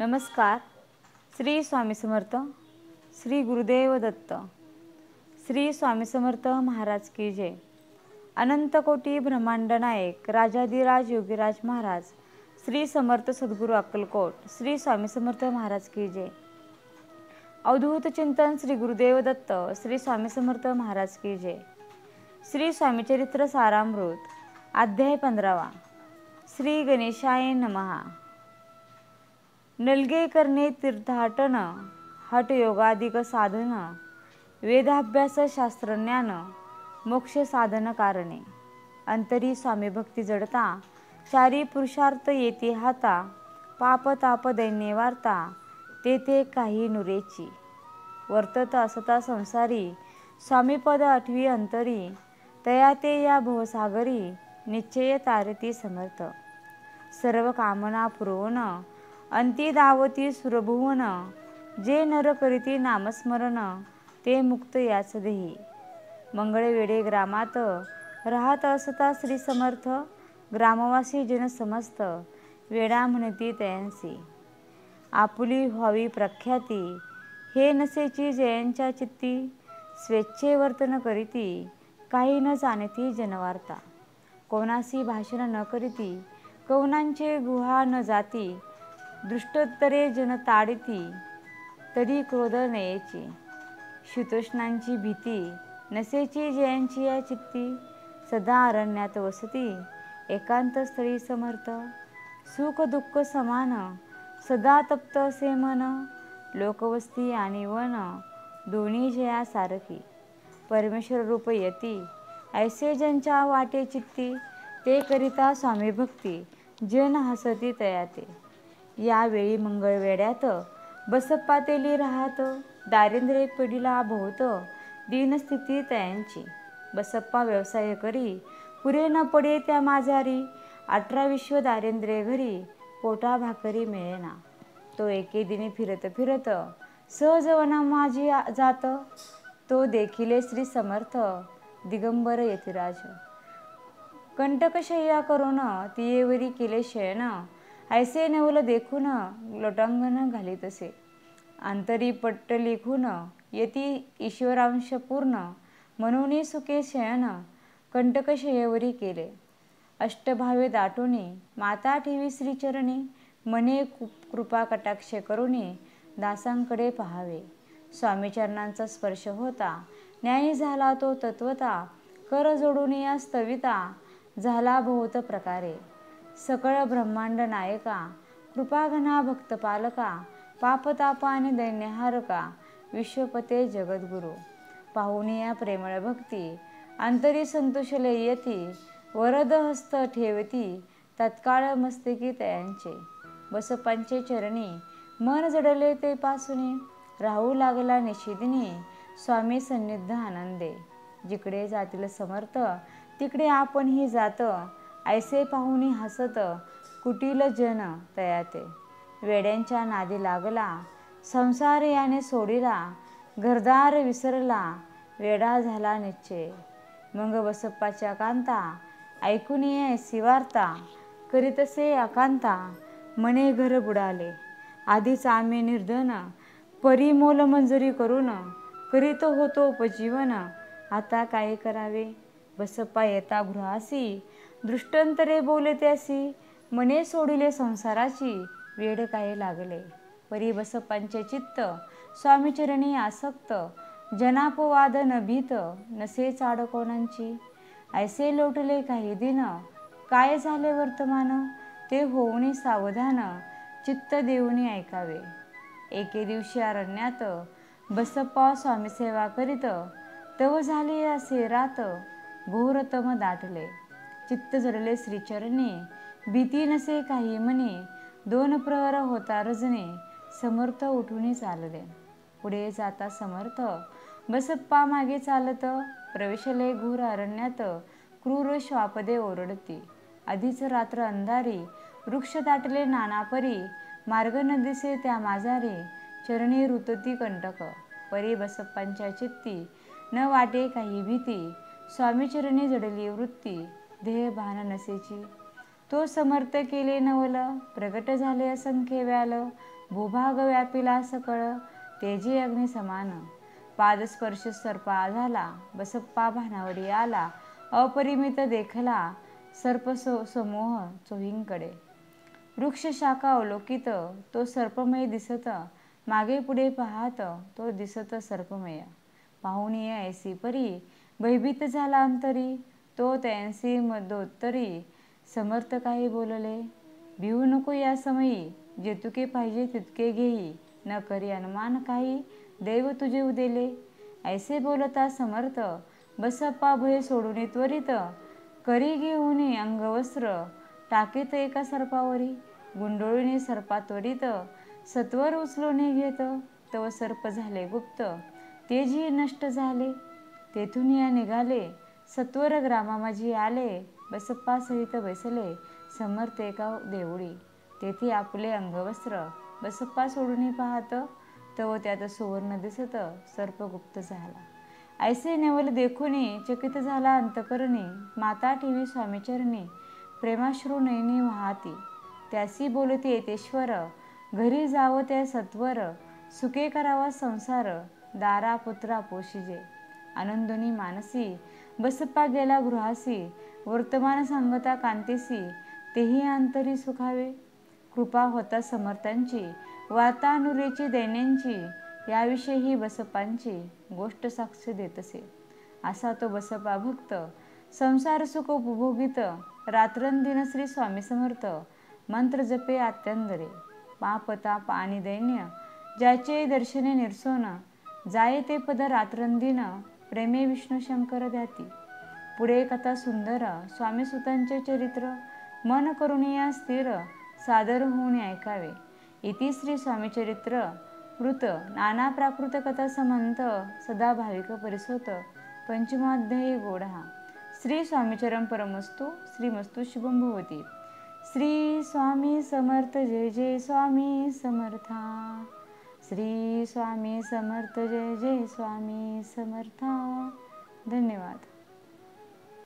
नमस्कार. श्री स्वामी समर्थ. श्री गुरुदेव दत्त. श्री स्वामी समर्थ महाराज की जय. अनंत कोटी ब्रह्मांड नायक राजाधिराज योगीराज महाराज श्री समर्थ सद्गुरू अक्कलकोट श्री स्वामी समर्थ महाराज की जय. अवधूत चिंतन श्री गुरुदेव दत्त श्री स्वामी समर्थ महाराज की जय. श्री स्वामी चरित्र सारामृत अध्याय 15. श्री गणेशाय नमः. नलगे करणे तीर्थाटन, हठ योगाधिक साधन, वेदाभ्यास शास्त्रज्ञान, मोक्ष साधन कारणे. अंतरी स्वामी भक्ती जडता, चारी पुरुषार्थ येते हाता, पाप ताप दैन्य वार्ता, तेथे काही नुरेची. वर्तत असता संसारी, स्वामीपद आठवी अंतरी, तया ते या भवसागरी, निश्चय तारती समर्थ. सर्व कामना पुरवण, अंती दावती सुरभुवन, जे नर करीती नामस्मरण, ते मुक्त याच देही. मंगळवेढे ग्रामात राहत असता श्री समर्थ, ग्रामवासी जन समस्त, वेडा म्हणती तयांसी. आपुली व्हावी प्रख्याती, हे नसेची जयांच्या चित्ती, स्वेच्छे वर्तन करीती, काही न जाणती जनवार्ता. कोणासी भाषण न करीती, कवनांचे गुहा न जाती, दृष्टोत्तरे जन ताडिती, तरी क्रोध नयेची. शीतोष्णांची भीती, नसेची जयांची या चित्ती, सदा अरण्यात वसती, एकांत स्थळी समर्थ. सुख दुःख समान, सदा तप्त असे मन, लोकवस्ती आणि वन, दोन्ही जया सारखी. परमेश्वर रूप यती, ऐसे ज्यांच्या वाटे चित्ती, ते करिता स्वामी भक्ती, जन हसती तयाते. यावेळी मंगळवेढ्यात बसप्पा तेली राहत, दारिद्र्य पडिला भोवत, दीनस्थिती तयांची. बसप्पा व्यवसाय करी, पुरे न पडे त्या माझारी, 18 विश्व दारिद्र्य घरी, पोटा भाकरी मिळेना. तो एके दिनी फिरत फिरत, सहज वना माझी जात, तो देखिले श्री समर्थ, दिगंबर यतिराज. कंटकशय्या करून तियेवरी केले शयन, ऐसे नवल देखून लोटांगण घालीतसे. अंतरी पट्ट लिखून यती ईश्वरांश पूर्ण, म्हणून सुखे शयन, कंटकशय्येवरी केले. अष्टभावे दाटुनी, माता ठेवी श्रीचरणी, मने कृपा कटाक्ष करुनी, दासांकडे पहावे. स्वामीचरणांचा स्पर्श होता, न्यायी झाला तो तत्वता, कर जोडून या स्तविता, झाला बहुत प्रकारे. सकळ ब्रह्मांड नायका, कृपाघना भक्तपालका, पापताप आणि दैन्यहारका, विश्वपते जगद्गुरु. पाहुनिया प्रेमळ भक्ती, अंतरी संतोषले यती, वरद हस्त ठेवती, तत्काळ मस्तकी तयांचे. बसप्पांचे चरणी मन जडले ते पासूनी, राहू लागला निशिदिनी, स्वामी सन्निध आनंदे. जिकडे जातील समर्थ, तिकडे आपणही जात, ऐसे पाहुनी हसत, कुटील जन तयाते. वेड्यांच्या नादी लागला, संसार याने सोडिला, घरदार विसरला, वेडा झाला निश्चय. मग बसप्पाच्या कांता, ऐकून ऐसी वार्ता, करीतसे अकांता, मने घर बुडाले. आधीच आम्ही निर्धन, परी मोल मंजुरी करून, करीत होतो उपजीवन, आता काय करावे. बसप्पा येता गृहासी, दृष्टांतरे बोले त्यासी, मने सोडिले संसाराची, वेड काय लागले. परी बसप्पांचे चित्त, स्वामीचरणी आसक्त, जनापवाद न भीत, नसे चाड कोणांची. ऐसे लोटले काही दिन, काय झाले वर्तमान, ते होऊनी सावधान, चित्त देऊनी ऐकावे. एके दिवशी अरण्यात बसप्पा स्वामीसेवा करीत, तव झाले असे रात, घोरतम दाटले. चित्त जडले श्रीचरणी, भीती नसे काही मनी, 2 प्रहर होता रजनी, समर्थ उठून चालले. पुढे जाता समर्थ, बसप्पा मागे चालत, प्रवेशले घोर अरण्यात, क्रूर श्वापदे ओरडती. आधीच रात्र अंधारी, वृक्ष दाटले नानापरी, मार्ग न दिसे त्या माझारी, चरणी रुतती कंटक. परी बसप्पांच्या चित्ती, न वाटे काही भीती, स्वामीचरणी जडली वृत्ती, देह भान नसेची. तो समर्थ केले नवल, प्रगट झाले असंख्य व्याल, भूभाग व्यापिला सकळ, तेजी अग्नी समान, पादस्पर्श सर्पा झाला, बसप्पा भानावरी आला, अपरिमित देखला सर्प समूह चोहींकडे, वृक्ष शाखा अवलोकित, तो सर्पमय दिसत, मागे पुढे पाहत, तो दिसत सर्पमय, पाहुनिय ऐसी परी, भयभीत झाला अंतरी, तो त्यांसी मदोत्तरी, समर्थ काही बोलले, भिवू नको या समयी, जेतुके पाहिजे तितके घेई, न करी अनुमान काही, देव तुझे उदेले, ऐसे बोलता समर्थ, बसप्पा भय सोडून त्वरित, करी घेऊन अंगवस्त्र, टाकीत एका सर्पावरी, गुंडोळीने सर्पा त्वरित, सत्वर उचलून घेत, तव सर्प झाले गुप्त, तेजी नष्ट झाले, तेथून या निघाले, सत्वर ग्रामामाझी आले, बसप्पा सहित बैसले, समर्थ एका देवळी, तेथे आपले अंगवस्त्र, बसप्पा सोडून पाहत, तव त्यात सुवर्ण दिसत, सर्प गुप्त झाला, ऐसे नवल देखुनी, चकित झाला अंतकरणी, माता ठेवी स्वामीचरणी, प्रेमाश्रू नयनी वाहती, त्यासी बोलती येतेश्वर, घरी जावं त्या सत्वर, सुखे करावा संसार, दारा पुत्रा पोशिजे, आनंदोनी मानसी, बसप्पा गेला गृहासी, वर्तमान सांगता कांतीसी, तेही अंतरी सुखावे, कृपा होता समर्थांची, वार्ता अनुरेची दैन्यांची, याविषयी बसप्पांची गोष्ट साक्ष देतसे, असा तो बसप्पा भक्त, संसार सुख उपभोगित, रात्रंदिन श्री स्वामी समर्थ, मंत्र जपे आत्यंदरे, पाप ताप आणि दैन्य, ज्याचे दर्शने निर्सोन, जाये ते पद रात्रंदिन, प्रेमे विष्णू शंकर द्याती, पुढे कथा सुंदर, स्वामी सुतांचे चरित्र, मन करुणिया स्थिर, सादर होऊन ऐकावे, इति श्री स्वामीचरित्र कृत, नाना प्राकृत कथा समंत, सदा भाविक परिसोत, पंचमाध्यायी गोढा, श्री स्वामीचरण परमस्तु, श्रीमस्तु शुभम भवती, श्री स्वामी समर्थ, जय जय स्वामी समर्था, श्री स्वामी समर्थ, जय जय स्वामी समर्था, धन्यवाद.